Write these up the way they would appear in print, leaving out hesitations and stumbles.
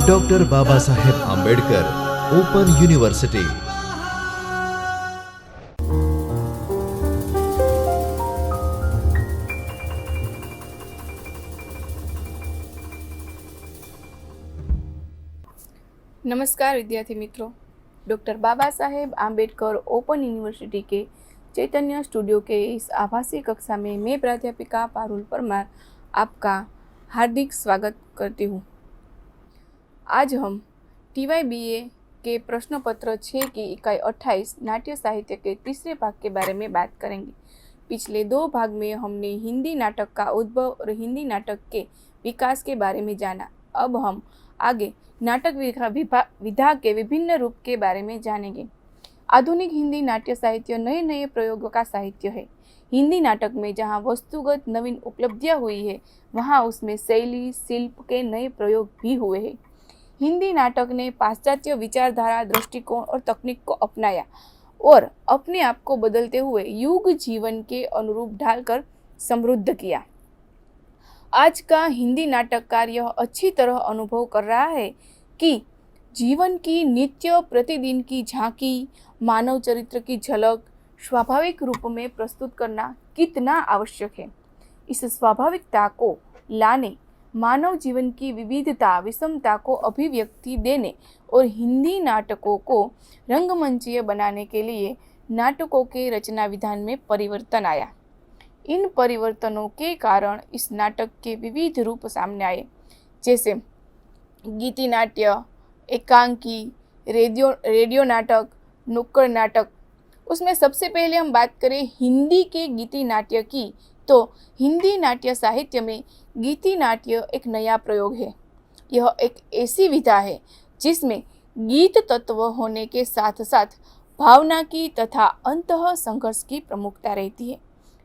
Doctor Baba Saheb Ambedkar open university. नमस्कार विद्यार्थी मित्रों, doctor Baba Saheb Ambedkar open university के चैतन्य स्टूडियो के इस आभासी कक्षा में मैं प्राध्यापिका पारुल परमार आपका हार्दिक स्वागत करती हूँ। आज हम TYBA के प्रश्न पत्र 6 की इकाई 28 नाट्य साहित्य के तीसरे भाग के बारे में बात करेंगे। पिछले 2 भाग में हमने हिंदी नाटक का उद्भव और हिंदी नाटक के विकास के बारे में जाना। अब हम आगे नाटक विधा के विभिन्न रूप के बारे में जानेंगे। आधुनिक हिंदी नाट्य साहित्य नए नए प्रयोगों का साहित्य है। हिंदी नाटक में जहाँ वस्तुगत नवीन उपलब्धियाँ हुई है, वहाँ उसमें शैली शिल्प के नए प्रयोग भी हुए हैं। हिंदी नाटक ने पाश्चात्य विचारधारा, दृष्टिकोण और तकनीक को अपनाया और अपने आप को बदलते हुए युग जीवन के अनुरूप ढालकर समृद्ध किया। आज का हिंदी नाटककार यह अच्छी तरह अनुभव कर रहा है कि जीवन की नित्य प्रतिदिन की झांकी, मानव चरित्र की झलक स्वाभाविक रूप में प्रस्तुत करना कितना आवश्यक है। इस स्वाभाविकता को लाने, मानव जीवन की विविधता, विषमता को अभिव्यक्ति देने और हिंदी नाटकों को रंगमंचीय बनाने के लिए नाटकों के रचना विधान में परिवर्तन आया। इन परिवर्तनों के कारण इस नाटक के विविध रूप सामने आए, जैसे गीति नाट्य, एकांकी, रेडियो नाटक, नुक्कड़ नाटक। उसमें सबसे पहले हम बात करें हिंदी के गीति नाट्य की, तो हिंदी नाट्य साहित्य में गीति नाट्य एक नया प्रयोग है। यह एक ऐसी विधा है जिसमें गीत तत्व होने के साथ साथ भावना की तथा अंतः संघर्ष की प्रमुखता रहती है।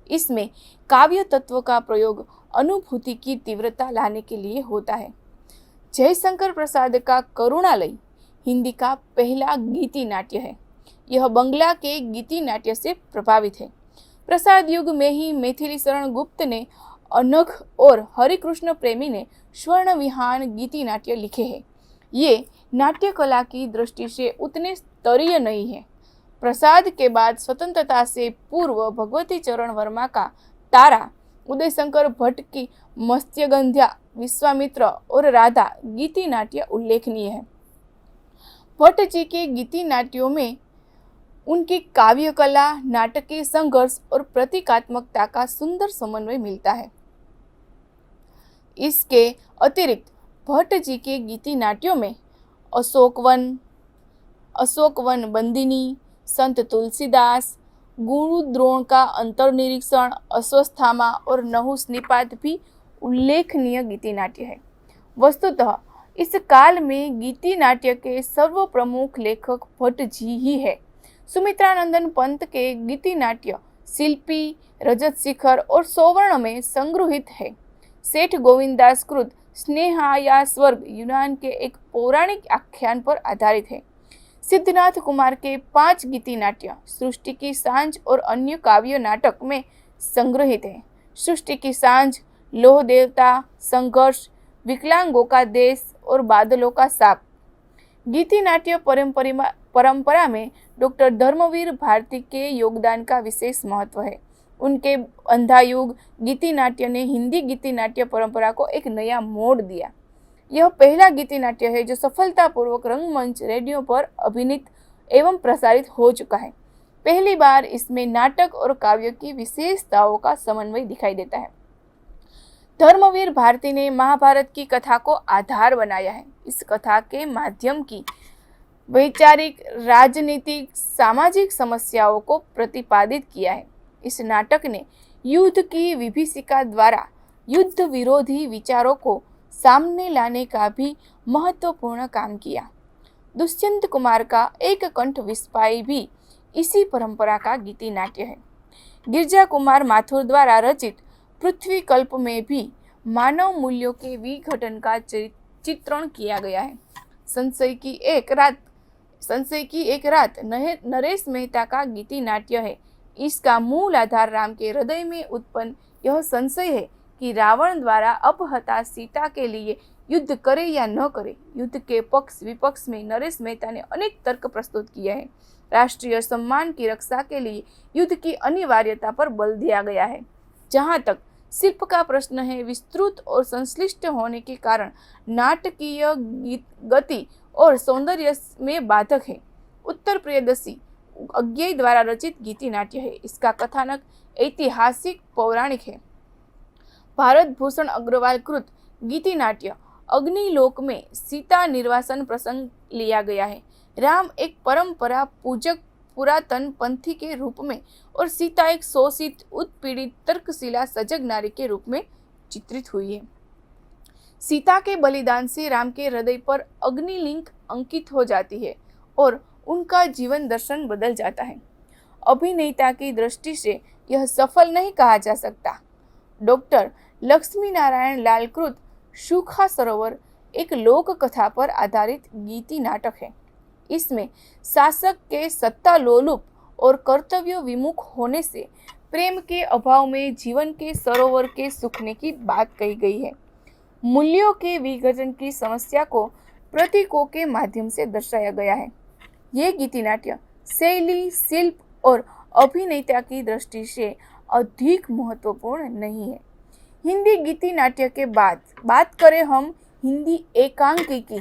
इसमें काव्य तत्व का प्रयोग अनुभूति की तीव्रता लाने के लिए होता है। जयशंकर प्रसाद का करुणालय हिंदी का पहला गीति नाट्य है। यह बंगला के गीति नाट्य से प्रभावित है। प्रसाद युग में ही मैथिली शरण गुप्त ने अनघ और हरिकृष्ण प्रेमी ने स्वर्ण विहान गीति नाट्य लिखे हैं। ये नाट्य कला की दृष्टि से उतने स्तरीय नहीं है। प्रसाद के बाद स्वतंत्रता से पूर्व भगवती चरण वर्मा का तारा, उदय शंकर भट्ट की मत्स्यगंध्या, विश्वामित्र और राधा गीति नाट्य उल्लेखनीय है। भट्ट जी के गीति नाट्यों में उनकी काव्य कला, नाटकीय संघर्ष और प्रतीकात्मकता का सुंदर समन्वय मिलता है। इसके अतिरिक्त भट्ट जी के गीति नाट्यों में अशोकवन बंदिनी, संत तुलसीदास, गुरुद्रोण का अंतर्निरीक्षण, अश्वस्थामा और नहुस निपात भी उल्लेखनीय गीति नाट्य है। वस्तुतः इस काल में गीति नाट्य के सर्वप्रमुख लेखक भट्ट जी ही है। सुमित्रानंदन पंत के गीति नाट्य शिल्पी, रजत शिखर और सौवर्ण में संग्रहित है। सेठ गोविंदास कृत स्नेहा या स्वर्ग यूनान के एक पौराणिक आख्यान पर आधारित है। सिद्धनाथ कुमार के 5 गीति नाट्य सृष्टि की सांझ और अन्य काव्य नाटक में संग्रहित है। सृष्टि की सांझ, लोह देवता, संघर्ष, विकलांगों का देश और बादलों का साप। गीति नाट्य परंपरा में डॉक्टर धर्मवीर भारती के योगदान का विशेष महत्व है। उनके अंधायुग गीति नाट्य ने हिंदी गीति नाट्य परंपरा को एक नया मोड़ दिया। यह पहला गीति नाट्य है जो सफलतापूर्वक रंगमंच, रेडियो पर अभिनीत एवं प्रसारित हो चुका है। पहली बार इसमें नाटक और काव्य की विशेषताओं का समन्वय दिखाई देता है। धर्मवीर भारती ने महाभारत की कथा को आधार बनाया है। इस कथा के माध्यम की वैचारिक, राजनीतिक, सामाजिक समस्याओं को प्रतिपादित किया है। इस नाटक ने युद्ध की विभीषिका द्वारा युद्ध विरोधी विचारों को सामने लाने का भी महत्वपूर्ण काम किया। दुष्यंत कुमार का एक कंठ विस्पाई भी इसी परंपरा का गीति नाट्य है। गिरजा कुमार माथुर द्वारा रचित पृथ्वी कल्प में भी मानव मूल्यों के विघटन का चित्रण किया गया है। संशय की एक रात नरेश मेहता का गीति नाट्य है। इसका मूल आधार राम के हृदय में उत्पन्न यह संशय है कि रावण द्वारा अपहता सीता के लिए युद्ध करे या न करे। युद्ध के पक्ष विपक्ष में नरेश मेहता ने अनेक तर्क प्रस्तुत किए हैं। राष्ट्रीय सम्मान की रक्षा के लिए युद्ध की अनिवार्यता पर बल दिया गया है। जहाँ तक शिल्प का प्रश्न है, विस्तृत और संश्लिष्ट होने के कारण नाटकीय गति और सौंदर्य में बाधक है। उत्तर प्रियदर्शी अज्ञेय द्वारा रचित गीति नाट्य है। इसका कथानक ऐतिहासिक पौराणिक है। भारत भूषण अग्रवाल कृत गीति नाट्य अग्निलोक में सीता निर्वासन प्रसंग लिया गया है। राम एक परंपरा पूजक पुरातन पंथी के रूप में और सीता एक शोषित उत्पीड़ित तर्कशिला सजग नारी के रूप में चित्रित हुई है। सीता के बलिदान से राम के हृदय पर अग्निलिंक अंकित हो जाती है और उनका जीवन दर्शन बदल जाता है। अभिनेता की दृष्टि से यह सफल नहीं कहा जा सकता। डॉक्टर लक्ष्मी नारायण लाल कृत सूखा सरोवर एक लोक कथा पर आधारित गीति नाटक है। इसमें शासक के सत्ता लोलुप और कर्तव्य विमुख होने से प्रेम के अभाव में जीवन के सरोवर के सूखने की बात कही गई है। मूल्यों के विघटन की समस्या को प्रतीकों के माध्यम से दर्शाया गया है। ये गीति नाट्य शैली, शिल्प और अभिनेता की दृष्टि से अधिक महत्वपूर्ण नहीं है। हिंदी गीति नाट्य के बाद बात करें हम हिंदी एकांकी की,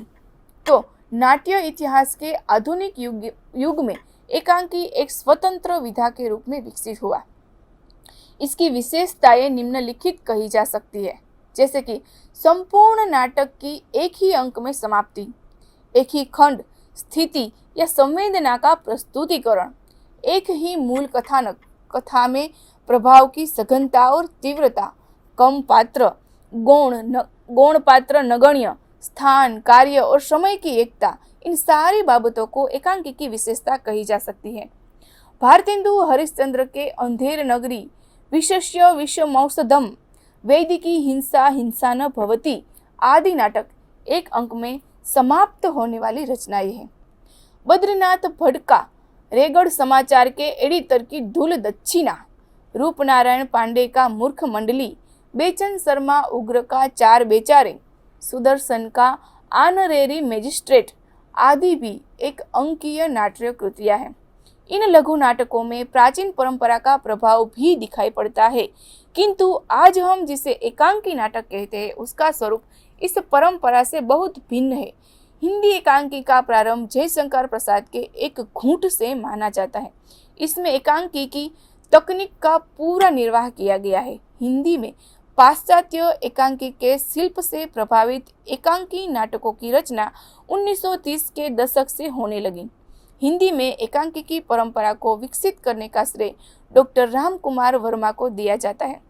तो नाट्य इतिहास के आधुनिक युग में एकांकी एक स्वतंत्र विधा के रूप में विकसित हुआ। इसकी विशेषताएं निम्नलिखित कही जा सकती है, जैसे कि संपूर्ण नाटक की एक ही अंक में समाप्ति, एक ही खंड, स्थिति या संवेदना का प्रस्तुतिकरण, एक ही मूल कथानक, कथा में प्रभाव की सघनता और तीव्रता, कम पात्र, गौण पात्र नगण्य, स्थान, कार्य और समय की एकता, इन सारी बाबतों को एकांकी की विशेषता कही जा सकती है। भारतेंदु हरिश्चंद्र के अंधेर नगरी, विशस्य विषमौषधम, वैदिकी हिंसा हिंसा न भवति आदि नाटक एक अंक में समाप्त होने वाली रचनाएं हैं। बद्रीनाथ भटका रेगढ़ समाचार के एडिटर की धूल दक्षिणा, रूपनारायण पांडे का मूर्ख मंडली, बेचन शर्मा उग्र का चार बेचारे, सुदर्शन का आनरेरी मैजिस्ट्रेट आदि भी एक अंकीय नाट्य कृतियां हैं। इन लघु नाटकों में प्राचीन परंपरा का प्रभाव भी दिखाई पड़ता है, किंतु आज हम जिसे एकांकी नाटक कहते हैं उसका स्वरूप इस परंपरा से बहुत भिन्न है। हिंदी एकांकी का प्रारंभ जयशंकर प्रसाद के एक घूंट से माना जाता है। इसमें एकांकी की तकनीक का पूरा निर्वाह किया गया है। हिंदी में पाश्चात्य एकांकी के शिल्प से प्रभावित एकांकी नाटकों की रचना 1930 के दशक से होने लगी। हिंदी में एकांकी की परंपरा को विकसित करने का श्रेय डॉक्टर राम कुमार वर्मा को दिया जाता है।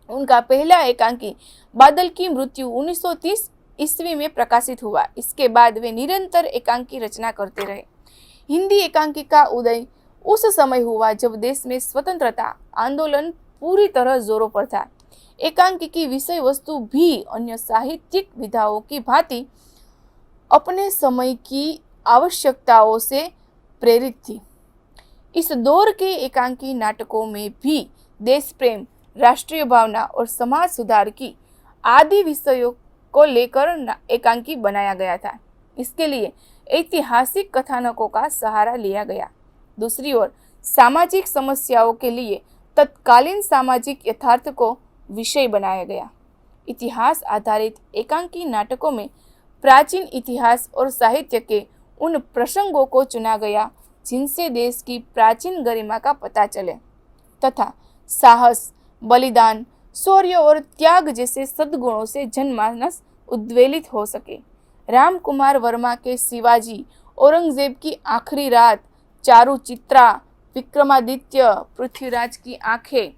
उनका पहला एकांकी बादल की मृत्यु 1930 ईस्वी में प्रकाशित हुआ। इसके बाद वे निरंतर एकांकी रचना करते रहे। हिंदी एकांकी का उदय उस समय हुआ जब देश में स्वतंत्रता आंदोलन पूरी तरह जोरों पर था। एकांकी की विषय वस्तु भी अन्य साहित्यिक विधाओं की भांति अपने समय की आवश्यकताओं से प्रेरित थी। इस दौर के एकांकी नाटकों में भी देश प्रेम, राष्ट्रीय भावना और समाज सुधार की आदि विषयों को लेकर एकांकी बनाया गया था। इसके लिए ऐतिहासिक कथानकों का सहारा लिया गया। दूसरी ओर सामाजिक समस्याओं के लिए तत्कालीन सामाजिक यथार्थ को विषय बनाया गया। इतिहास आधारित एकांकी नाटकों में प्राचीन इतिहास और साहित्य के उन प्रसंगों को चुना गया जिनसे देश की प्राचीन गरिमा का पता चले तथा साहस, बलिदान, शौर्य और त्याग जैसे सद्गुणों से जनमानस उद्वेलित हो सके। राम कुमार वर्मा के शिवाजी, औरंगजेब की आखिरी रात, चारुचित्रा, विक्रमादित्य, पृथ्वीराज की आंखें,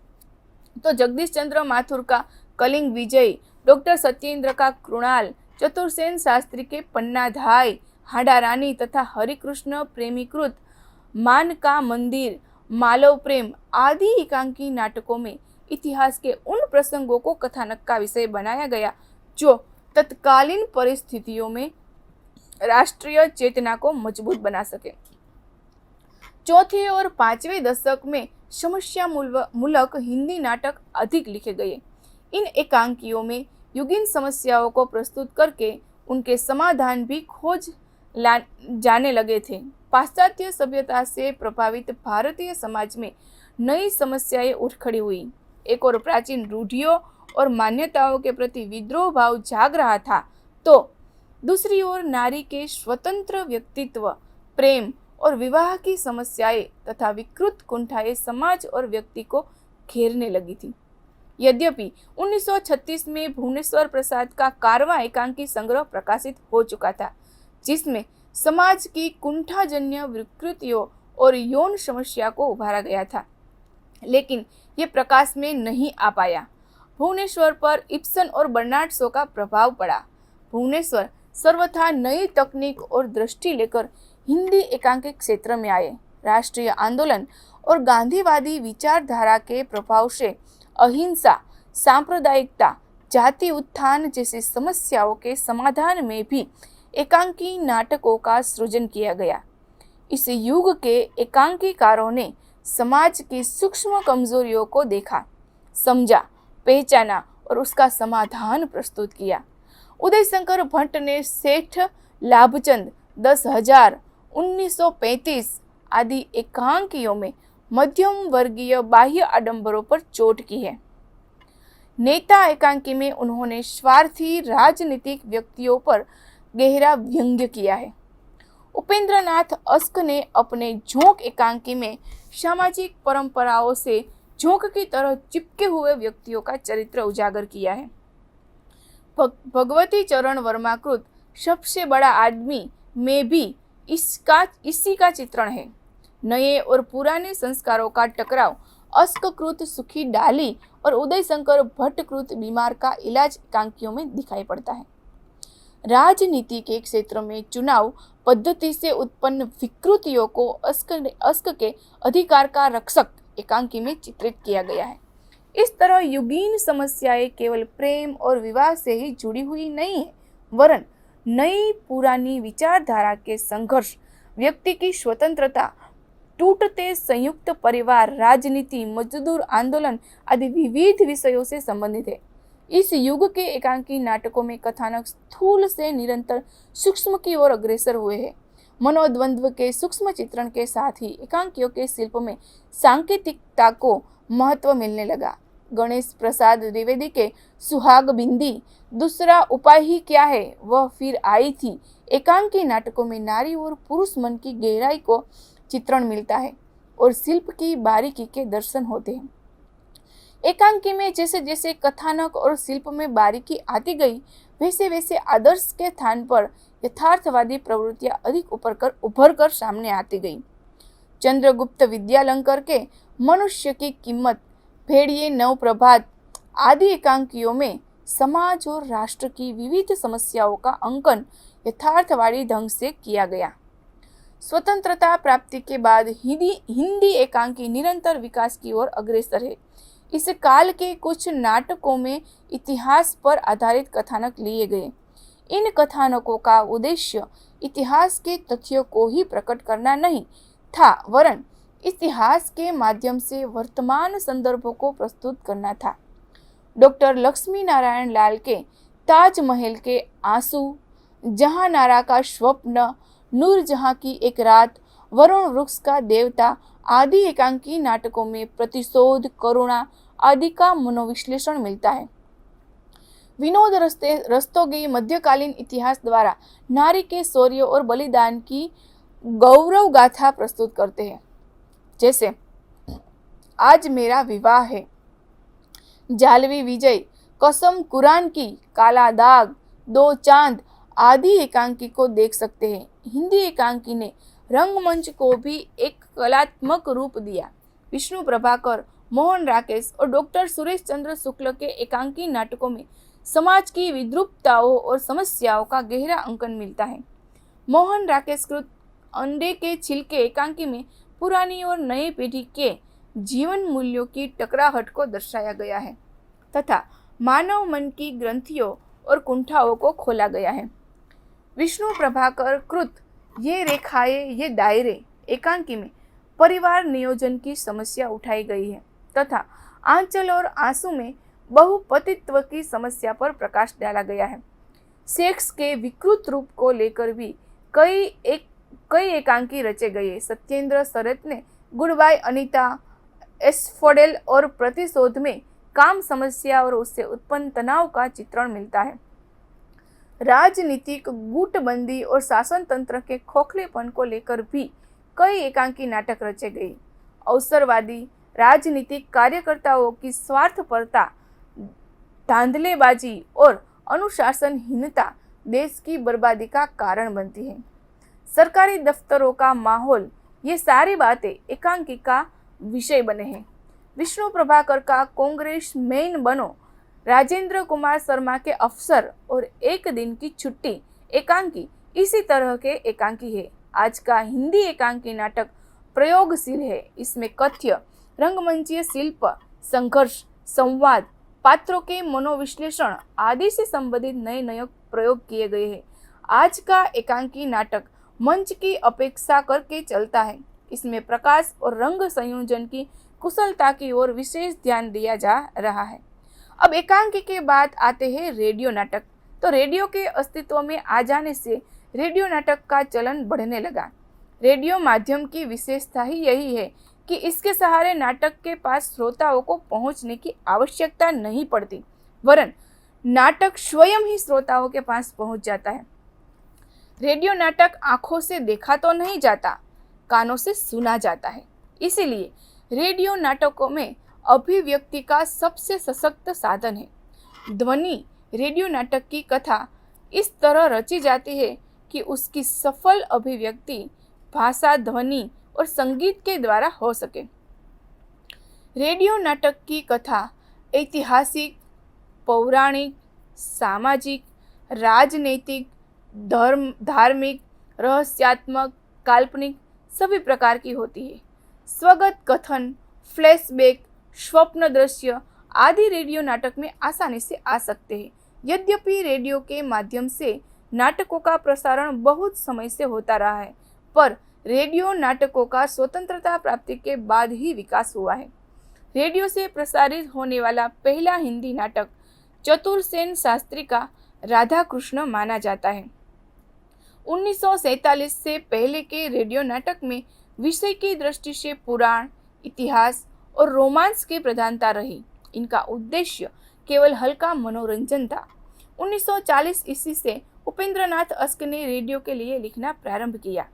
तो जगदीश चंद्र माथुर का कलिंग विजय, डॉक्टर सत्येंद्र का कृणाल, चतुर्सेन शास्त्री के पन्नाधाय, हाड़ा रानी तथा हरिकृष्ण प्रेमीकृत मान का मंदिर, मालव प्रेम आदि एकांकी नाटकों में इतिहास के उन प्रसंगों को कथानक का विषय बनाया गया जो तत्कालीन परिस्थितियों में राष्ट्रीय चेतना को मजबूत बना सके। चौथे और पांचवें दशक में समस्या मूलक हिंदी नाटक अधिक लिखे गए। इन एकांकियों में युगीन समस्याओं को प्रस्तुत करके उनके समाधान भी जाने लगे थे। पाश्चात्य सभ्यता से प्रभावित भारतीय समाज में नई समस्याएं उठ खड़ी हुई। एक और प्राचीन रूढ़ियों और मान्यताओं के प्रति विद्रोह भाव जाग रहा था, तो दूसरी ओर नारी के स्वतंत्र व्यक्तित्व, प्रेम और विवाह की समस्याएं तथा विकृत कुंठाएं समाज और व्यक्ति को घेरने लगी थी। यद्यपि 1936 में भुवनेश्वर प्रसाद का कारवां एकांकी संग्रह प्रकाशित हो चुका था, जिसमें समाज की कुंठाजन्य विकृतियों और यौन समस्या को उभारा गया था, लेकिन ये प्रकाश में नहीं आ पाया। भुवनेश्वर पर इब्सन और बर्नार्ड शॉ का प्रभाव पड़ा। भुवनेश्वर सर्वथा नई तकनीक और दृष्टि लेकर हिंदी एकांकी क्षेत्र में आए। राष्ट्रीय आंदोलन और गांधीवादी विचारधारा के प्रभाव से अहिंसा, सांप्रदायिकता, जाति उत्थान जैसी समस्याओं के समाधान में भी एकांकी नाटकों का सृजन किया गया। इस युग के एकांकीकारों ने समाज की सूक्ष्म कमजोरियों को देखा, समझा, पहचाना और उसका समाधान प्रस्तुत किया। उदय शंकर भट्ट ने सेठ लाभचंद, 10,000, 1935 आदि एकांकियों में मध्यम वर्गीय बाह्य आडंबरों पर चोट की है। नेता एकांकी में उन्होंने स्वार्थी राजनीतिक व्यक्तियों पर गहरा व्यंग्य किया है। उपेंद्रनाथ अस्क ने अपने झोंक एकांकी में सामाजिक परंपराओं से झोंक की तरह चिपके हुए व्यक्तियों का चरित्र उजागर किया है। भगवती चरण वर्मा कृत सबसे बड़ा आदमी में भी इसी का चित्रण है। नए और पुराने संस्कारों का टकराव अस्क कृत सुखी डाली और उदय शंकर भट्ट कृत बीमार का इलाज एकांकियों में दिखाई पड़ता है। राजनीति के क्षेत्र में चुनाव पद्धति से उत्पन्न विकृतियों को अस्क के अधिकार का रक्षक एकांकी में चित्रित किया गया है। इस तरह युगीन समस्याएं केवल प्रेम और विवाह से ही जुड़ी हुई नहीं है, वरन नई पुरानी विचारधारा के संघर्ष, व्यक्ति की स्वतंत्रता, टूटते संयुक्त परिवार, राजनीति, मजदूर आंदोलन आदि विविध विषयों से संबंधित है। इस युग के एकांकी नाटकों में कथानक स्थूल से निरंतर सूक्ष्म की ओर अग्रसर हुए हैं। मनोद्वंद्व के सूक्ष्म चित्रण के साथ ही एकांकियों के शिल्प में सांकेतिकता को महत्व मिलने लगा। गणेश प्रसाद द्विवेदी के सुहाग बिंदी, दूसरा उपाय ही क्या है, वह फिर आई थी एकांकी नाटकों में नारी और पुरुष मन की गहराई को चित्रण मिलता है और शिल्प की बारीकी के दर्शन होते हैं। एकांकी में जैसे जैसे कथानक और शिल्प में बारीकी आती गई, वैसे वैसे आदर्श के स्थान पर यथार्थवादी प्रवृत्तियां अधिक उभर कर सामने आती गई। चंद्रगुप्त विद्यालंकर के मनुष्य की कीमत, भेड़िए नवप्रभात आदि एकांकियों में समाज और राष्ट्र की विविध समस्याओं का अंकन यथार्थवादी ढंग से किया गया। स्वतंत्रता प्राप्ति के बाद हिंदी एकांकी निरंतर विकास की ओर अग्रसर है। इस काल के कुछ नाटकों में इतिहास पर आधारित कथानक लिए गए। इन कथानकों का उद्देश्य इतिहास के तथ्यों को ही प्रकट करना नहीं था, वरन इतिहास के माध्यम से वर्तमान संदर्भों को प्रस्तुत करना था। डॉक्टर लक्ष्मी नारायण लाल के ताजमहल के आंसू, जहांनारा का स्वप्न, नूरजहां की एक रात, वरुण वृक्ष का देवता आदि एकांकी नाटकों में प्रतिशोध, करुणा आदि का मनोविश्लेषण मिलता है। विनोद रस्तोगी मध्यकालीन इतिहास द्वारा नारी के शौर्य और बलिदान की गौरव गाथा प्रस्तुत करते हैं, जैसे आज मेरा विवाह है, जालवी विजय, कसम कुरान की, काला दाग, दो चांद आदि एकांकी को देख सकते हैं। हिंदी एकांकी ने रंगमंच को भी एक कलात्मक रूप दिया। विष्णु प्रभाकर, मोहन राकेश और डॉक्टर सुरेश चंद्र शुक्ल के एकांकी नाटकों में समाज की विद्रूपताओं और समस्याओं का गहरा अंकन मिलता है। मोहन राकेश कृत अंडे के छिलके एकांकी में पुरानी और नई पीढ़ी के जीवन मूल्यों की टकराहट को दर्शाया गया है तथा मानव मन की ग्रंथियों और कुंठाओं को खोला गया है। विष्णु प्रभाकर कृत ये रेखाएं, ये दायरे एकांकी में परिवार नियोजन की समस्या उठाई गई है तथा आंचल और आंसू में बहुपतित्व की समस्या पर प्रकाश डाला गया है। सेक्स के विकृत रूप को लेकर भी कई एकांकी रचे गए। सत्येंद्र सरत ने गुड बाय अनीता, एस्फोडेल और प्रतिशोध में काम समस्या और उससे उत्पन्न तनाव का चित्रण मिलता है। राजनीतिक गुटबंदी और शासन तंत्र के खोखलेपन को लेकर भी कई एकांकी नाटक रचे गए। अवसरवादी राजनीतिक कार्यकर्ताओं की स्वार्थपरता, धांधलेबाजी और अनुशासनहीनता देश की बर्बादी का कारण बनती है। सरकारी दफ्तरों का माहौल, ये सारी बातें एकांकी का विषय बने हैं। विष्णु प्रभाकर का कांग्रेस मैन बनो, राजेंद्र कुमार शर्मा के अफसर और एक दिन की छुट्टी एकांकी इसी तरह के एकांकी है। आज का हिंदी एकांकी नाटक प्रयोगशील है। इसमें कथ्य, रंगमंचीय शिल्प, संघर्ष, संवाद, पात्रों के मनोविश्लेषण आदि से संबंधित नए नए प्रयोग किए गए हैं। आज का एकांकी नाटक मंच की अपेक्षा करके चलता है। इसमें प्रकाश और रंग संयोजन की कुशलता की ओर विशेष ध्यान दिया जा रहा है। अब एकांकी के बाद आते हैं रेडियो नाटक। तो रेडियो के अस्तित्व में आ जाने से रेडियो नाटक का चलन बढ़ने लगा। रेडियो माध्यम की विशेषता ही यही है कि इसके सहारे नाटक के पास श्रोताओं को पहुंचने की आवश्यकता नहीं पड़ती, वरन नाटक स्वयं ही श्रोताओं के पास पहुंच जाता है। रेडियो नाटक आंखों से देखा तो नहीं जाता, कानों से सुना जाता है। इसीलिए रेडियो नाटकों में अभिव्यक्ति का सबसे सशक्त साधन है। ध्वनि रेडियो नाटक की कथा इस तरह रची जाती है कि उसकी सफल अभिव्यक्ति भाषा, ध्वनि और संगीत के द्वारा हो सके। रेडियो नाटक की कथा ऐतिहासिक, पौराणिक, सामाजिक, राजनीतिक, धार्मिक, रहस्यात्मक, काल्पनिक सभी प्रकार की होती है। स्वगत कथन, फ्लैशबैक, स्वप्न दृश्य आदि रेडियो नाटक में आसानी से आ सकते हैं। यद्यपि रेडियो के माध्यम से नाटकों का प्रसारण बहुत समय से होता रहा है, पर रेडियो नाटकों का स्वतंत्रता प्राप्ति के बाद ही विकास हुआ है। रेडियो से प्रसारित होने वाला पहला हिंदी नाटक चतुरसेन शास्त्री का राधा कृष्ण माना जाता है। 1947 से पहले के रेडियो नाटक में विषय की दृष्टि से पुराण, इतिहास और रोमांस की प्रधानता रही। इनका उद्देश्य केवल हल्का मनोरंजन था। 1940 ईस्वी से उपेंद्रनाथ अश्क ने रेडियो के लिए लिखना प्रारंभ किया।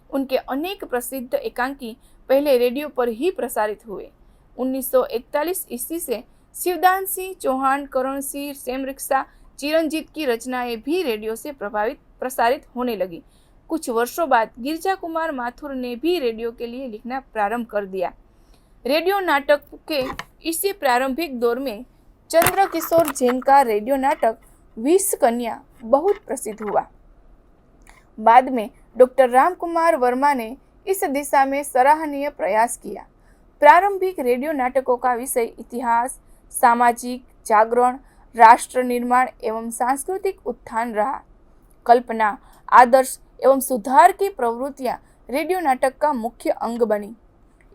उनके अनेक प्रसिद्ध एकांकी पहले रेडियो पर ही प्रसारित हुए। 1941 ईस्वी से शिवदान सिंह चौहान, करण सिंह, सेमरिक्सा, चिरंजीत की रचनाएं भी रेडियो से प्रसारित होने लगी। कुछ वर्षों बाद गिरजा कुमार माथुर ने भी रेडियो के लिए लिखना प्रारंभ कर दिया। रेडियो नाटक के इसी प्रारंभिक दौर में चंद्रकिशोर जैन का रेडियो नाटक विष कन्या बहुत प्रसिद्ध हुआ। बाद में डॉक्टर रामकुमार वर्मा ने इस दिशा में सराहनीय प्रयास किया। प्रारंभिक रेडियो नाटकों का विषय इतिहास, सामाजिक जागरण, राष्ट्र निर्माण एवं सांस्कृतिक उत्थान रहा। कल्पना, आदर्श एवं सुधार की प्रवृत्तियां रेडियो नाटक का मुख्य अंग बनी।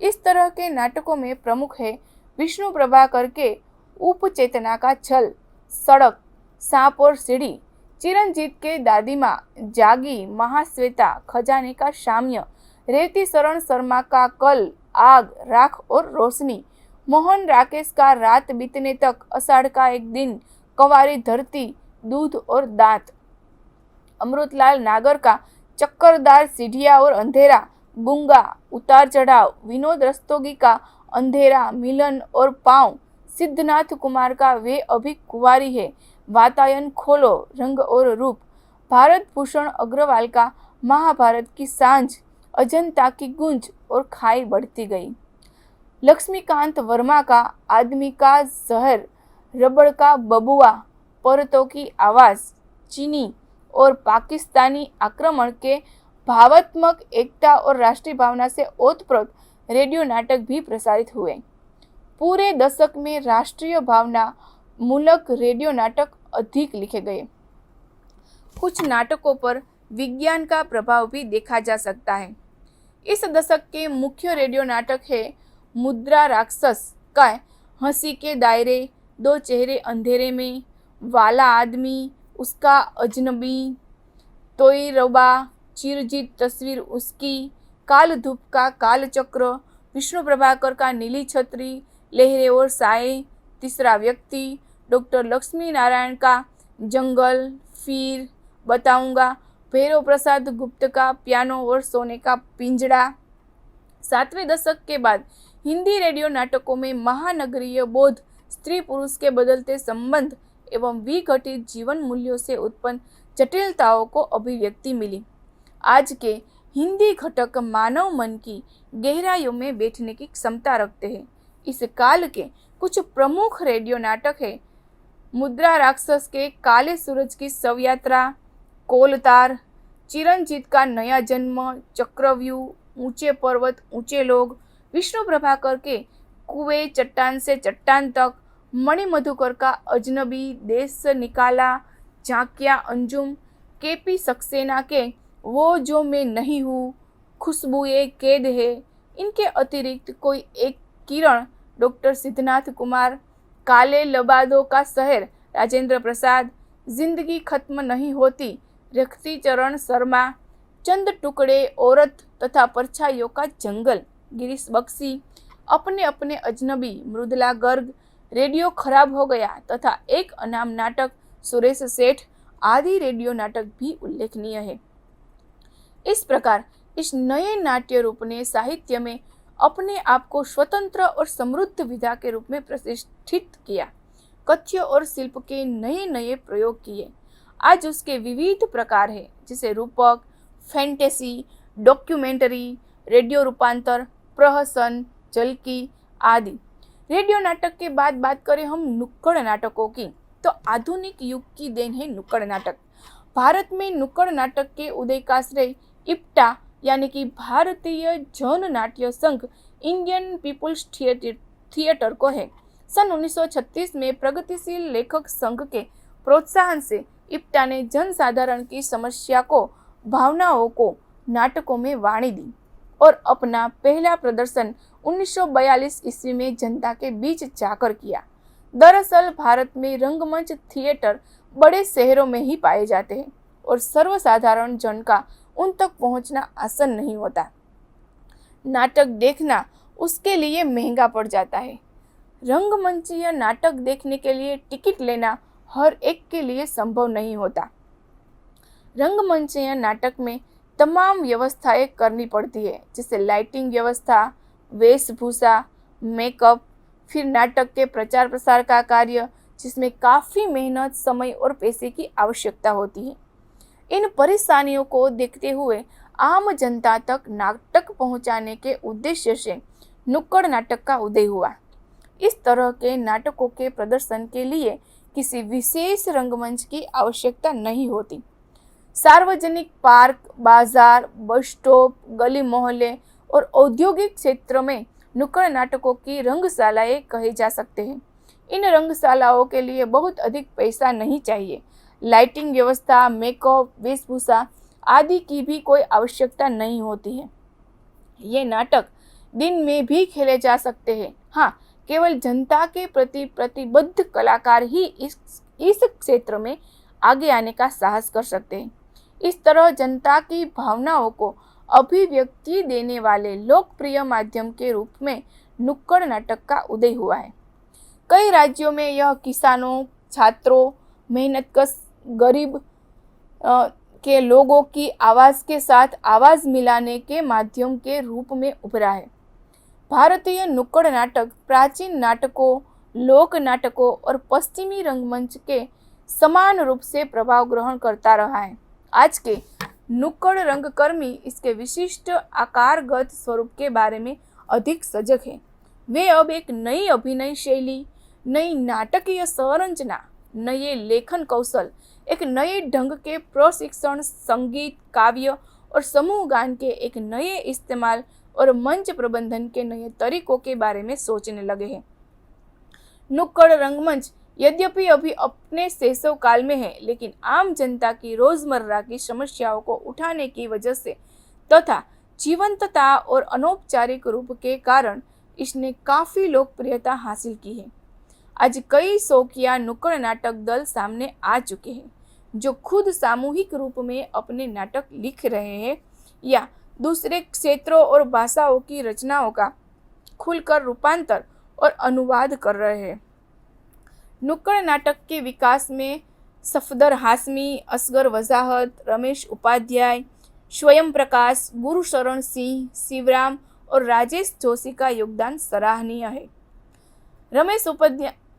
इस तरह के नाटकों में प्रमुख है विष्णु प्रभाकर के उपचेतना का छल, सड़क, सांप और सीढ़ी, चिरंजीत के दादी माँ, जागी, महाश्वेता, खजाने का शाम्य, रेवती शरण शर्मा का कल, आग, राख और रोशनी, मोहन राकेश का रात बीतने तक, अषाढ़ का एक दिन, कंवारी धरती, दूध और दांत, अमृतलाल नागर का चक्करदार सीढ़िया और अंधेरा, गुंगा, उतार चढ़ाव, विनोद रस्तोगी का अंधेरा, मिलन और पांव, सिद्धनाथ कुमार का वे अभी कुंवारी है, वातायन खोलो, रंग और रूप, भारत भूषण अग्रवाल का महाभारत की सांझ, अजंता की गूंज और खाई बढ़ती गई, लक्ष्मीकांत वर्मा का आदमी का जहर, रबड़ का बबुआ, परतों की आवाज, चीनी और पाकिस्तानी आक्रमण के भावात्मक एकता और राष्ट्रीय भावना से ओतप्रोत रेडियो नाटक भी प्रसारित हुए। पूरे दशक में राष्ट्रीय भावना मूलक रेडियो नाटक अधिक लिखे गए। कुछ नाटकों पर विज्ञान का प्रभाव भी देखा जा सकता है। इस दशक के मुख्य रेडियो नाटक है मुद्रा राक्षस का हंसी के दायरे, दो चेहरे अंधेरे में, वाला आदमी, उसका अजनबी, तोई रबा, चिरजीत तस्वीर उसकी, काल धूप का काल चक्र, विष्णु प्रभाकर का नीली छतरी, लहरें और साए, तीसरा व्यक्ति, डॉक्टर लक्ष्मी नारायण का जंगल, फिर बताऊंगा, भैरव प्रसाद गुप्त का पियानो और सोने का पिंजड़ा। 7वें दशक के बाद हिंदी रेडियो नाटकों में महानगरीय बोध, स्त्री पुरुष के बदलते संबंध एवं विघटित जीवन मूल्यों से उत्पन्न जटिलताओं को अभिव्यक्ति मिली। आज के हिंदी घटक मानव मन की गहराइयों में बैठने की क्षमता रखते हैं। इस काल के कुछ प्रमुख रेडियो नाटक है मुद्रा राक्षस के काले सूरज की शव यात्रा, कोलतार, चिरंजीत का नया जन्म, चक्रव्यूह, ऊंचे पर्वत ऊंचे लोग, विष्णु प्रभाकर के कुएं चट्टान से चट्टान तक, मणि मधुकर का अजनबी, देश से निकाला, झांकिया अंजुम, केपी सक्सेना के वो जो मैं नहीं हूँ, खुशबुए कैद है। इनके अतिरिक्त कोई एक किरण, डॉक्टर सिद्धनाथ कुमार, काले लबादों का शहर, राजेंद्र प्रसाद, जिंदगी खत्म नहीं होती, रखती चरण शर्मा, चंद टुकड़े, औरत तथा परछाइयों का जंगल, गिरीश बख्शी, अपने अपने अजनबी, मृदुला गर्ग, रेडियो खराब हो गया तथा एक अनाम नाटक, सुरेश सेठ आदि रेडियो नाटक भी उल्लेखनीय है। इस प्रकार इस नए नाट्य रूप ने साहित्य में अपने आप को स्वतंत्र और समृद्ध विधा के रूप में प्रतिष्ठित किया। कथ्य और शिल्प के नए नए प्रयोग किए। आज उसके विविध प्रकार हैं, जैसे रूपक, फैंटेसी, डॉक्यूमेंटरी, रेडियो रूपांतर, प्रहसन, झलकी आदि। रेडियो नाटक के बाद बात करें हम नुक्कड़ नाटकों की, तो आधुनिक युग की देन है नुक्कड़ नाटक। भारत में नुक्कड़ नाटक के उदय का श्रेय इप्टा यानी कि भारतीय जन नाट्य संघ, इंडियन पीपुल्स थिएटर को है। सन 1936 में प्रगतिशील लेखक संघ के प्रोत्साहन से इप्टा ने जनसाधारण की समस्या को, भावनाओं को नाटकों में वाणी दी और अपना पहला प्रदर्शन 1942 ईस्वी में जनता के बीच जाकर किया। दरअसल भारत में रंगमंच थिएटर बड़े शहरों में ही पाए जाते हैं और सर्वसाधारण जन का उन तक पहुंचना आसान नहीं होता। नाटक देखना उसके लिए महंगा पड़ जाता है। रंगमंचीय नाटक देखने के लिए टिकट लेना हर एक के लिए संभव नहीं होता। रंगमंचीय नाटक में तमाम व्यवस्थाएं करनी पड़ती है, जैसे लाइटिंग व्यवस्था, वेशभूषा, मेकअप, फिर नाटक के प्रचार प्रसार का कार्य, जिसमें काफ़ी मेहनत, समय और पैसे की आवश्यकता होती है। इन परेशानियों को देखते हुए आम जनता तक नाटक पहुंचाने के उद्देश्य से नुक्कड़ नाटक का उदय हुआ। इस तरह के नाटकों के प्रदर्शन के लिए किसी विशेष रंगमंच की आवश्यकता नहीं होती। सार्वजनिक पार्क, बाजार, बस स्टॉप, गली मोहल्ले और औद्योगिक क्षेत्र में नुक्कड़ नाटकों की रंगशालाएं कहे जा सकते हैं। इन रंगशालाओं के लिए बहुत अधिक पैसा नहीं चाहिए। लाइटिंग व्यवस्था, मेकअप, वेशभूषा आदि की भी कोई आवश्यकता नहीं होती है। ये नाटक दिन में भी खेले जा सकते हैं। हाँ, केवल जनता के प्रति प्रतिबद्ध कलाकार ही इस क्षेत्र में आगे आने का साहस कर सकते हैं। इस तरह जनता की भावनाओं को अभिव्यक्ति देने वाले लोकप्रिय माध्यम के रूप में नुक्कड़ नाटक का उदय हुआ है। कई राज्यों में यह किसानों, छात्रों, मेहनतकश गरीब के लोगों की आवाज़ के साथ आवाज़ मिलाने के माध्यम के रूप में उभरा है। भारतीय नुक्कड़ नाटक प्राचीन नाटकों, लोक नाटकों और पश्चिमी रंगमंच के समान रूप से प्रभाव ग्रहण करता रहा है। आज के नुक्कड़ रंगकर्मी इसके विशिष्ट आकारगत स्वरूप के बारे में अधिक सजग हैं। वे अब एक नई अभिनय शैली, नई नाटकीय संरचना, नए लेखन कौशल, एक नए ढंग के प्रशिक्षण, संगीत, काव्य और समूह गान के एक नए इस्तेमाल और मंच प्रबंधन के नए तरीकों के बारे में सोचने लगे हैं। नुक्कड़ रंगमंच यद्यपि अभी अपने शैशव काल में है, लेकिन आम जनता की रोजमर्रा की समस्याओं को उठाने की वजह से तथा जीवंतता और अनौपचारिक रूप के कारण इसने काफ़ी लोकप्रियता हासिल की है। आज कई शौकिया नुक्कड़ नाटक दल सामने आ चुके हैं जो खुद सामूहिक रूप में अपने नाटक लिख रहे हैं या दूसरे क्षेत्रों और भाषाओं की रचनाओं का खुलकर रूपांतर और अनुवाद कर रहे हैं। नुक्कड़ नाटक के विकास में सफदर हाशमी, असगर वजाहत, रमेश उपाध्याय, स्वयं प्रकाश, गुरुशरण सिंह, शिवराम और राजेश जोशी का योगदान सराहनीय है। रमेश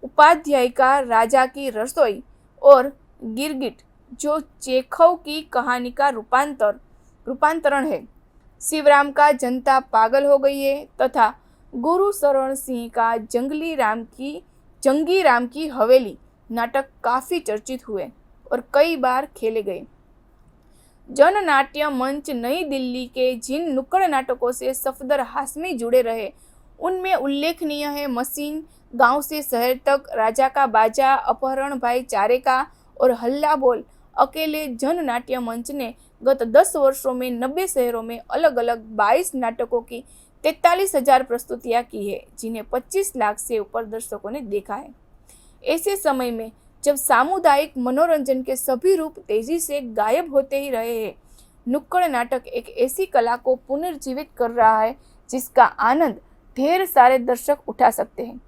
उपाध्याय का राजा की रसोई और गिरगिट जो चेखव की कहानी का रूपांतरण है, शिवराम का जनता पागल हो गई है तथा गुरुशरण सिंह का जंगी राम की हवेली नाटक काफी चर्चित हुए और कई बार खेले गए। जननाट्य मंच नई दिल्ली के जिन नुक्कड़ नाटकों से सफदर हाशमी जुड़े रहे उनमें उल्लेखनीय है मशीन, गांव से शहर तक, राजा का बाजा, अपहरण भाई चारे का और हल्ला बोल। अकेले जननाट्य मंच ने गत 10 वर्षों में 90 शहरों में अलग अलग 22 नाटकों की 43,000 प्रस्तुतियां की है, जिन्हें 25 लाख से ऊपर दर्शकों ने देखा है। ऐसे समय में जब सामुदायिक मनोरंजन के सभी रूप तेजी से गायब होते ही रहे हैं, नुक्कड़ नाटक एक ऐसी कला को पुनर्जीवित कर रहा है जिसका आनंद ढेर सारे दर्शक उठा सकते हैं।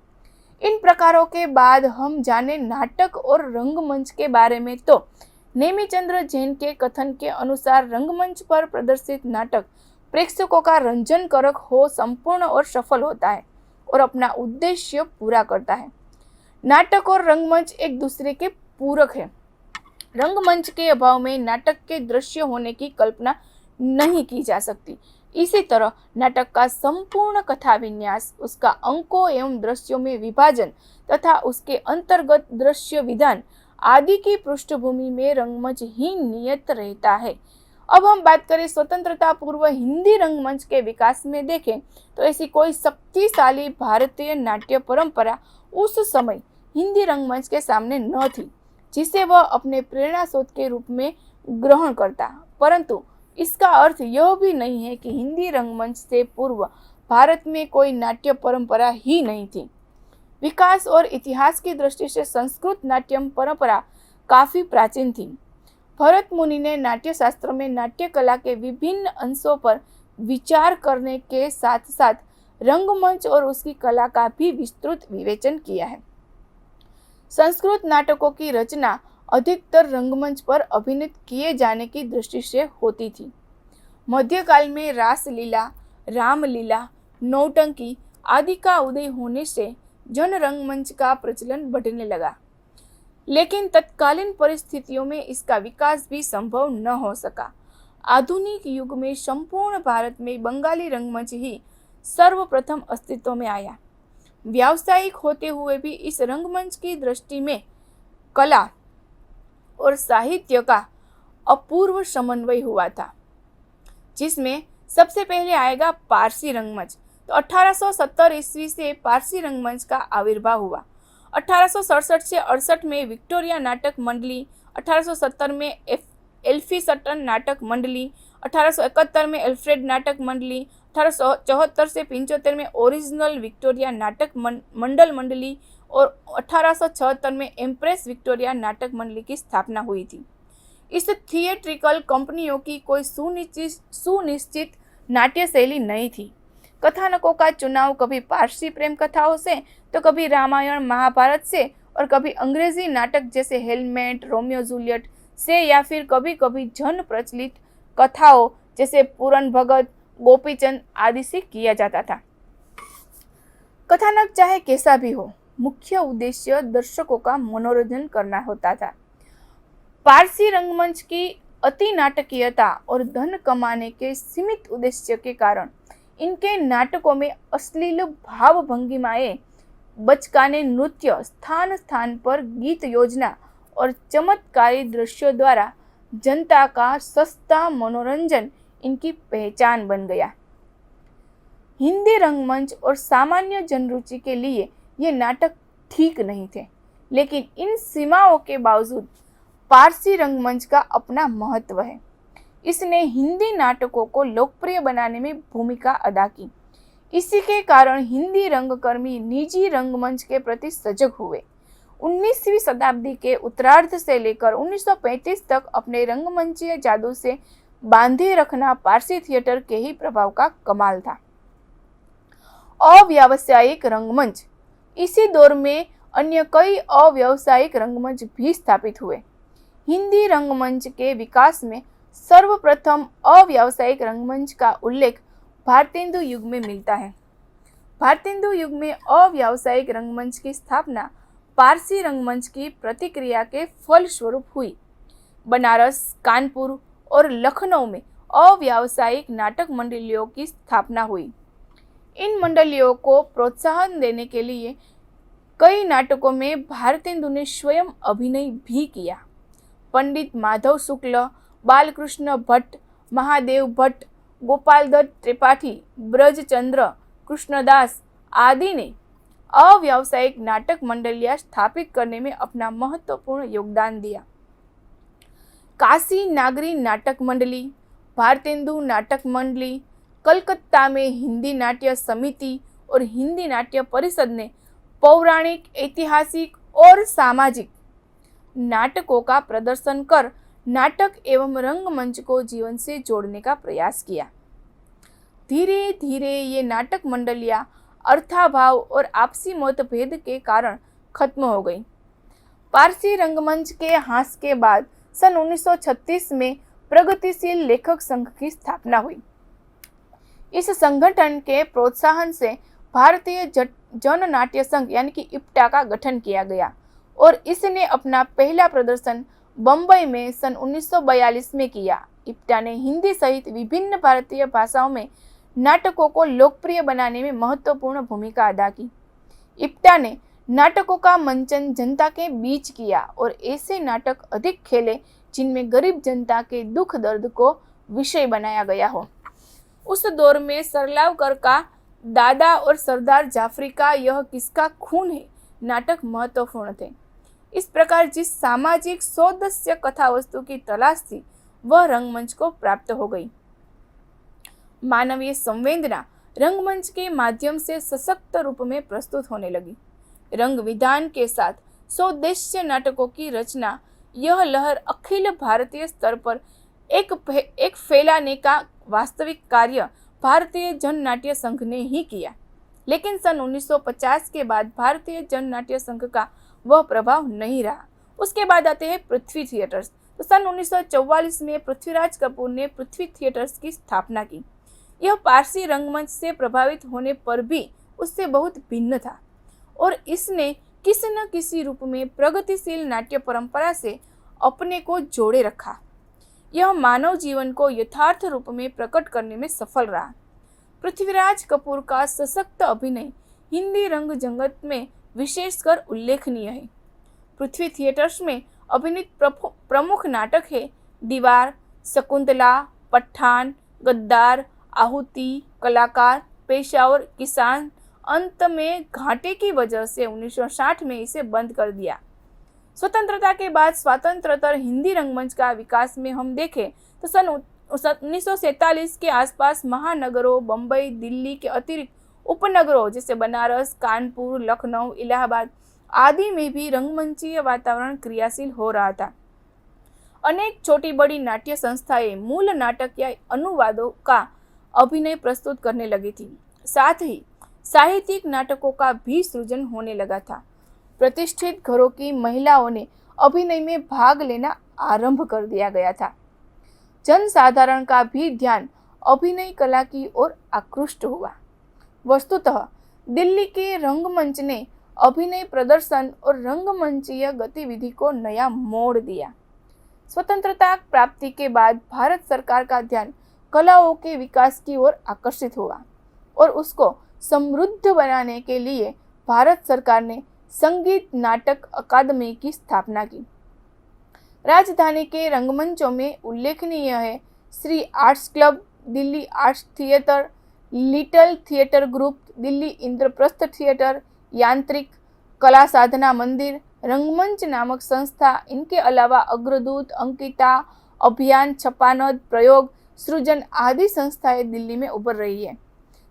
इन प्रकारों के बाद हम जाने नाटक और रंगमंच के बारे में, तो नेमिचंद्र जैन के कथन के अनुसार रंगमंच पर प्रदर्शित नाटक प्रेक्षकों का रंजनकारक हो संपूर्ण और सफल होता है और अपना उद्देश्य पूरा करता है। नाटक और रंगमंच एक दूसरे के पूरक है। रंगमंच के अभाव में नाटक के दृश्य होने की कल्पना नहीं की जा सकती। इसी तरह नाटक का संपूर्ण कथा विन्यास, उसका अंकों एवं दृश्यों में विभाजन तथा उसके अंतर्गत दृश्य विधान आदि की पृष्ठभूमि में रंगमंच ही नियत रहता है। अब हम बात करें स्वतंत्रता पूर्व हिंदी रंगमंच के विकास में देखें तो ऐसी कोई शक्तिशाली भारतीय नाट्य परंपरा उस समय हिंदी रंगमंच के सामने न थी जिसे वह अपने प्रेरणा स्रोत के रूप में ग्रहण करता। परंतु इसका अर्थ यह भी नहीं है कि हिंदी रंगमंच से पूर्व भारत में कोई नाट्य परंपरा ही नहीं थी। विकास और इतिहास की दृष्टि से संस्कृत नाट्यम परंपरा काफी प्राचीन थी। भरत मुनि ने नाट्य शास्त्र में नाट्य कला के विभिन्न अंशों पर विचार करने के साथ साथ रंगमंच और उसकी कला का भी विस्तृत विवेचन किया है। संस्कृत नाटकों की रचना अधिकतर रंगमंच पर अभिनीत किए जाने की दृष्टि से होती थी। मध्यकाल में रासलीला, रामलीला, नौटंकी आदि का उदय होने से जन रंगमंच का प्रचलन बढ़ने लगा, लेकिन तत्कालीन परिस्थितियों में इसका विकास भी संभव न हो सका। आधुनिक युग में संपूर्ण भारत में बंगाली रंगमंच ही सर्वप्रथम अस्तित्व में आया। व्यावसायिक होते हुए भी इस रंगमंच की दृष्टि में कला और साहित्य का अपूर्व समन्वय हुआ था, जिसमें सबसे पहले आएगा पारसी रंगमंच। तो 1870 ईस्वी से पारसी रंगमंच का आविर्भाव हुआ। 1867 से 68 में विक्टोरिया नाटक मंडली, 1870 में एल्फिंस्टन नाटक मंडली, 1871 में अल्फ्रेड नाटक मंडली, 1874 से 75 में ओरिजिनल विक्टोरिया नाटक मंडल मंडली और 1876 में एम्प्रेस विक्टोरिया नाटक मंडली की स्थापना हुई थी। इस थिएट्रिकल कंपनियों की कोई सुनिश्चित नाट्य शैली नहीं थी। कथानकों का चुनाव कभी पारसी प्रेम कथाओं से, तो कभी रामायण महाभारत से और कभी अंग्रेजी नाटक जैसे हेलमेट, रोमियो जूलियट से, या फिर कभी कभी जन प्रचलित कथाओं जैसे पूरन भगत, गोपीचंद आदि से किया जाता था। कथानक चाहे कैसा भी हो, मुख्य उद्देश्य दर्शकों का मनोरंजन करना होता था। पारसी रंगमंच की अति नाटकीयता और धन कमाने के सीमित उद्देश्य के कारण इनके नाटकों में अश्लील भाव भंगिमाएं, बचकाने नृत्य, स्थान स्थान पर गीत योजना और चमत्कारी दृश्यों द्वारा जनता का सस्ता मनोरंजन इनकी पहचान बन गया। हिंदी रंगमंच और सामान्य जनरुचि के लिए ये नाटक ठीक नहीं थे, लेकिन इन सीमाओं के बावजूद पारसी रंगमंच का अपना महत्व है। इसने हिंदी नाटकों को लोकप्रिय बनाने में भूमिका अदा की। इसी के कारण हिंदी रंगकर्मी निजी रंगमंच के प्रति सजग हुए। 19वीं शताब्दी के उत्तरार्ध से लेकर 1935 तक अपने रंगमंचीय जादू से बांधे रखना पारसी थिएटर के ही प्रभाव का कमाल था। अव्यावसायिक रंगमंच। इसी दौर में अन्य कई अव्यावसायिक रंगमंच भी स्थापित हुए। हिंदी रंगमंच के विकास में सर्वप्रथम अव्यावसायिक रंगमंच का उल्लेख भारतेंदु युग में मिलता है। भारतेंदु युग में अव्यावसायिक रंगमंच की स्थापना पारसी रंगमंच की प्रतिक्रिया के फलस्वरूप हुई। बनारस, कानपुर और लखनऊ में अव्यावसायिक नाटक मंडलियों की स्थापना हुई। इन मंडलियों को प्रोत्साहन देने के लिए कई नाटकों में भारतेंदु ने स्वयं अभिनय भी किया। पंडित माधव शुक्ल, बालकृष्ण भट्ट, महादेव भट्ट, गोपाल दत्त त्रिपाठी, ब्रजचंद्र, कृष्णदास आदि ने अव्यावसायिक नाटक मंडलियां स्थापित करने में अपना महत्वपूर्ण योगदान दिया। काशी नागरी नाटक मंडली, भारतेंदु नाटक मंडली, कलकत्ता में हिंदी नाट्य समिति और हिंदी नाट्य परिषद ने पौराणिक, ऐतिहासिक और सामाजिक नाटकों का प्रदर्शन कर नाटक एवं रंगमंच को जीवन से जोड़ने का प्रयास किया। धीरे धीरे ये नाटक मंडलियां अर्थाभाव और आपसी मतभेद के कारण खत्म हो गई। पारसी रंगमंच के ह्रास के बाद सन 1936 में प्रगतिशील लेखक संघ की स्थापना हुई। इस संगठन के प्रोत्साहन से भारतीय जन नाट्य संघ यानी कि इप्टा का गठन किया गया और इसने अपना पहला प्रदर्शन बम्बई में सन 1942 में किया। इप्टा ने हिंदी सहित विभिन्न भारतीय भाषाओं में नाटकों को लोकप्रिय बनाने में महत्वपूर्ण भूमिका अदा की। इप्टा ने नाटकों का मंचन जनता के बीच किया और ऐसे नाटक अधिक खेले जिनमें गरीब जनता के दुख दर्द को विषय बनाया गया हो। उस दौर में सरलावकर का दादा और सरदार जाफरी का यह किसका खून है नाटक महत्वपूर्ण थे। इस प्रकार जिस सामाजिक सौदस्य कथा वस्तु की तलाश थी वह रंगमंच को प्राप्त हो गई। मानवीय संवेदना रंगमंच के माध्यम से सशक्त रूप में प्रस्तुत होने लगी। रंग विधान के साथ सौदेश्य नाटकों की रचना, यह लहर अखिल भारतीय स्तर पर एक फैलाने का वास्तविक कार्य भारतीय जन नाट्य संघ ने ही किया। लेकिन सन 1950 के बाद भारतीय जन नाट्य संघ का वह प्रभाव नहीं रहा। उसके बाद आते हैं पृथ्वी थिएटर्स। तो सन 1944 में पृथ्वीराज कपूर ने पृथ्वी थिएटर्स की स्थापना की। यह पारसी रंगमंच से प्रभावित होने पर भी उससे बहुत भिन्न था और इसने किसी न किसी रूप में प्रगतिशील नाट्य परंपरा से अपने को जोड़े रखा। यह मानव जीवन को यथार्थ रूप में प्रकट करने में सफल रहा। पृथ्वीराज कपूर का सशक्त अभिनय हिंदी रंग जगत में विशेषकर उल्लेखनीय है। पृथ्वी थिएटर्स में अभिनीत प्रमुख नाटक है दीवार, शकुंतला, पठान, गद्दार, आहुति, कलाकार, पेशावर, किसान। अंत में घाटे की वजह से 1960 में इसे बंद कर दिया। स्वतंत्रता के बाद स्वातंत्रोत्तर हिंदी रंगमंच का विकास में हम देखें तो सन 1947 के आसपास महानगरों बम्बई, दिल्ली के अतिरिक्त उपनगरों जैसे बनारस, कानपुर, लखनऊ, इलाहाबाद आदि में भी रंगमंचीय वातावरण क्रियाशील हो रहा था। अनेक छोटी बड़ी नाट्य संस्थाएं मूल नाटक या अनुवादों का अभिनय प्रस्तुत करने लगी थी। साथ ही साहित्यिक नाटकों का भी सृजन होने लगा था। प्रतिष्ठित घरों की महिलाओं ने अभिनय में भाग लेना आरंभ कर दिया गया था। जनसाधारण का भी ध्यान अभिनय कला की ओर आकृष्ट हुआ। वस्तुतः दिल्ली के रंगमंच ने अभिनय प्रदर्शन और रंगमंचीय गतिविधि को नया मोड़ दिया। स्वतंत्रता प्राप्ति के बाद भारत सरकार का ध्यान कलाओं के विकास की ओर आकर्षित हुआ और उसको समृद्ध बनाने के लिए भारत सरकार ने संगीत नाटक अकादमी की स्थापना की। राजधानी के रंगमंचों में उल्लेखनीय है Shri arts club, Delhi arts theatre, little theatre group, Delhi Indraprastha theatre, यांत्रिक, कला साधना मंदिर, रंगमंच नामक संस्था। इनके अलावा अग्रदूत, अंकिता, अभियान, छपानद, प्रयोग, सृजन आदि संस्थाएं दिल्ली में उभर रही है।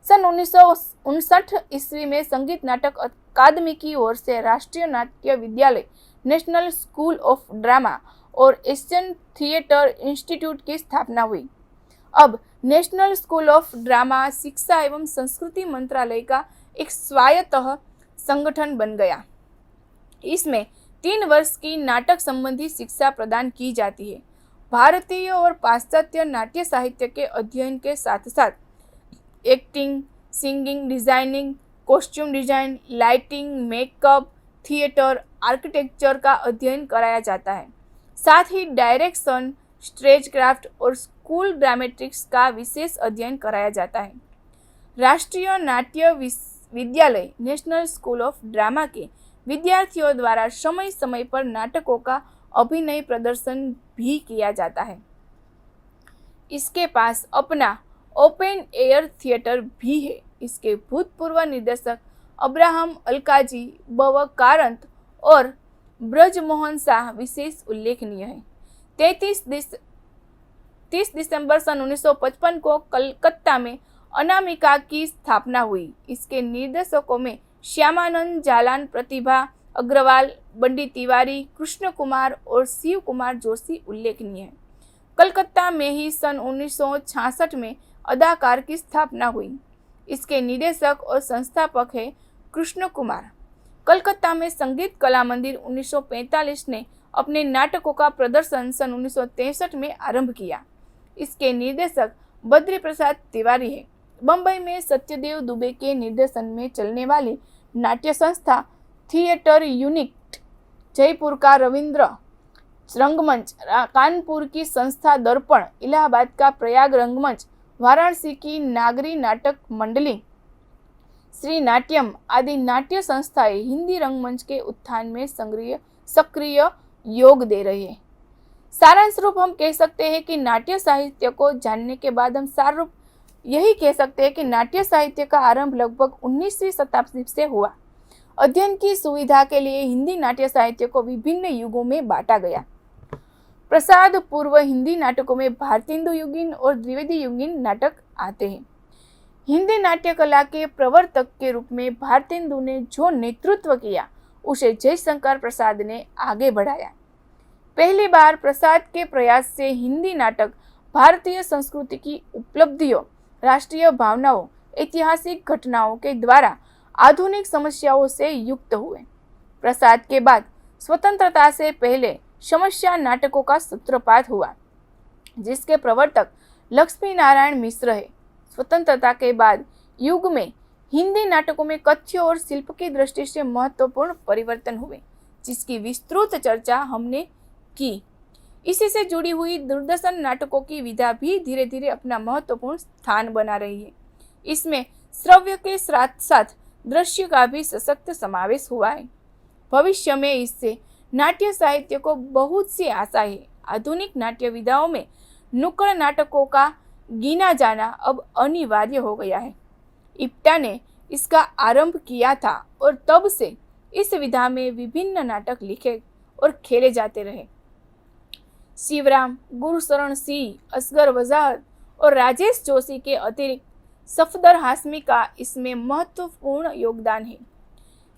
सन 1959 ईस्वी में संगीत नाटक अकादमी की ओर से राष्ट्रीय नाट्य विद्यालय, नेशनल स्कूल ऑफ ड्रामा और एशियन थिएटर इंस्टीट्यूट की स्थापना हुई। अब नेशनल स्कूल ऑफ ड्रामा शिक्षा एवं संस्कृति मंत्रालय का एक स्वायत्त संगठन बन गया। इसमें 3 वर्ष की नाटक संबंधी शिक्षा प्रदान की जाती है। भारतीय और पाश्चात्य नाट्य साहित्य के अध्ययन के साथ साथ acting, singing, designing, costume design, lighting, makeup, theatre, architecture का अध्ययन कराया जाता है। साथ ही डायरेक्शन, स्टेज क्राफ्ट और स्कूल ड्रामेटिक्स का विशेष अध्ययन कराया जाता है। राष्ट्रीय नाट्य विद्यालय, नेशनल स्कूल ऑफ ड्रामा के विद्यार्थियों द्वारा समय समय पर नाटकों का अभिनय प्रदर्शन भी किया जाता है। इसके पास अपना ओपन एयर थिएटर भी है। इसके भूतपूर्व निर्देशक अब्राहम अलकाजी, बव कारंत और ब्रजमोहन शाह विशेष उल्लेखनीय है। 30 दिसंबर सन 1955 को कलकत्ता में अनामिका की स्थापना हुई। इसके निर्देशकों में श्यामानंद जालान, प्रतिभा अग्रवाल, बंडी तिवारी, कृष्ण कुमार और शिव कुमार जोशी उल्लेखनीय है। कलकत्ता में ही सन 1966 में अदाकार की स्थापना हुई। इसके निदेशक और संस्थापक है कृष्ण कुमार। कलकत्ता में संगीत कला मंदिर 1945 ने अपने नाटकों का प्रदर्शन सन 1963 में आरंभ किया। इसके निर्देशक बद्री प्रसाद तिवारी है। बम्बई में सत्यदेव दुबे के निर्देशन में चलने वाली नाट्य संस्था थिएटर यूनिट, जयपुर का रविंद्र रंगमंच, कानपुर की संस्था दर्पण, इलाहाबाद का प्रयाग रंगमंच, वाराणसी की नागरी नाटक मंडली, श्री नाट्यम आदि नाट्य संस्थाएं हिंदी रंगमंच के उत्थान में सक्रिय योग दे रही है। सारांश रूप हम कह सकते हैं कि नाट्य साहित्य को जानने के बाद हम सार रूप यही कह सकते हैं कि नाट्य साहित्य का आरंभ लगभग 19वीं शताब्दी से हुआ। अध्ययन की सुविधा के लिए हिंदी नाट्य साहित्य को विभिन्न युगों में बांटा गया। प्रसाद पूर्व हिंदी नाटकों में भारतेंदु युगीन और द्विवेदी युगीन नाटक आते हैं। हिंदी नाट्य कला के प्रवर्तक के रूप में भारतेंदु ने जो नेतृत्व किया उसे जयशंकर प्रसाद ने आगे बढ़ाया। पहली बार प्रसाद के प्रयास से हिंदी नाटक भारतीय संस्कृति की उपलब्धियों, राष्ट्रीय भावनाओं, ऐतिहासिक घटनाओं के द्वारा आधुनिक समस्याओं से युक्त हुए। प्रसाद के बाद स्वतंत्रता से पहले समस्या नाटकों का सूत्रपात हुआ, जिसके प्रवर्तक लक्ष्मी नारायण मिश्र है। स्वतंत्रता के बाद युग में हिंदी नाटकों में कथ्य और शिल्प की दृष्टि से महत्वपूर्ण परिवर्तन हुए, जिसकी विस्तृत चर्चा हमने की। इसी से जुड़ी हुई दूरदर्शन नाटकों की विधा भी धीरे धीरे अपना महत्वपूर्ण स्थान बना रही है। इसमें श्रव्य के साथ साथ दृश्य का भी सशक्त समावेश हुआ है। भविष्य में इससे नाट्य साहित्य को बहुत सी आशा है। आधुनिक नाट्य विधाओं में नुक्कड़ नाटकों का गिना जाना अब अनिवार्य हो गया है। इप्टा ने इसका आरंभ किया था और तब से इस विधा में विभिन्न नाटक लिखे और खेले जाते रहे। शिवराम, गुरुशरण सिंह, असगर वजाहत और राजेश जोशी के अतिरिक्त सफदर हाशमी का इसमें महत्वपूर्ण योगदान है।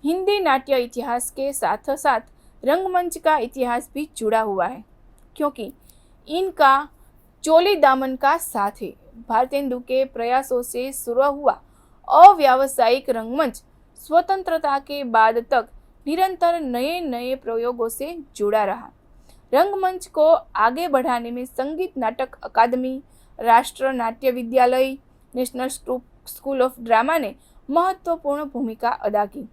हिंदी नाट्य इतिहास के साथ साथ रंगमंच का इतिहास भी जुड़ा हुआ है, क्योंकि इनका चोली दामन का साथ है। भारतेंदु के प्रयासों से शुरू हुआ अव्यावसायिक रंगमंच स्वतंत्रता के बाद तक निरंतर नए नए प्रयोगों से जुड़ा रहा। रंगमंच को आगे बढ़ाने में संगीत नाटक अकादमी, राष्ट्रीय नाट्य विद्यालय, नेशनल स्कूल ऑफ ड्रामा ने महत्वपूर्ण भूमिका अदा की।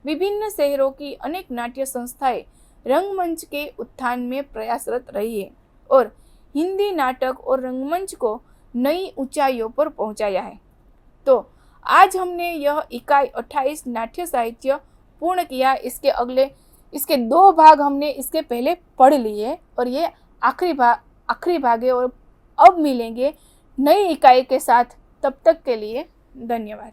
विभिन्न शहरों की अनेक नाट्य संस्थाएं रंगमंच के उत्थान में प्रयासरत रही है और हिंदी नाटक और रंगमंच को नई ऊंचाइयों पर पहुंचाया है। तो आज हमने यह इकाई 28 नाट्य साहित्य पूर्ण किया। इसके 2 भाग हमने इसके पहले पढ़ लिए और ये आखिरी भाग है और अब मिलेंगे नई इकाई के साथ। तब तक के लिए धन्यवाद।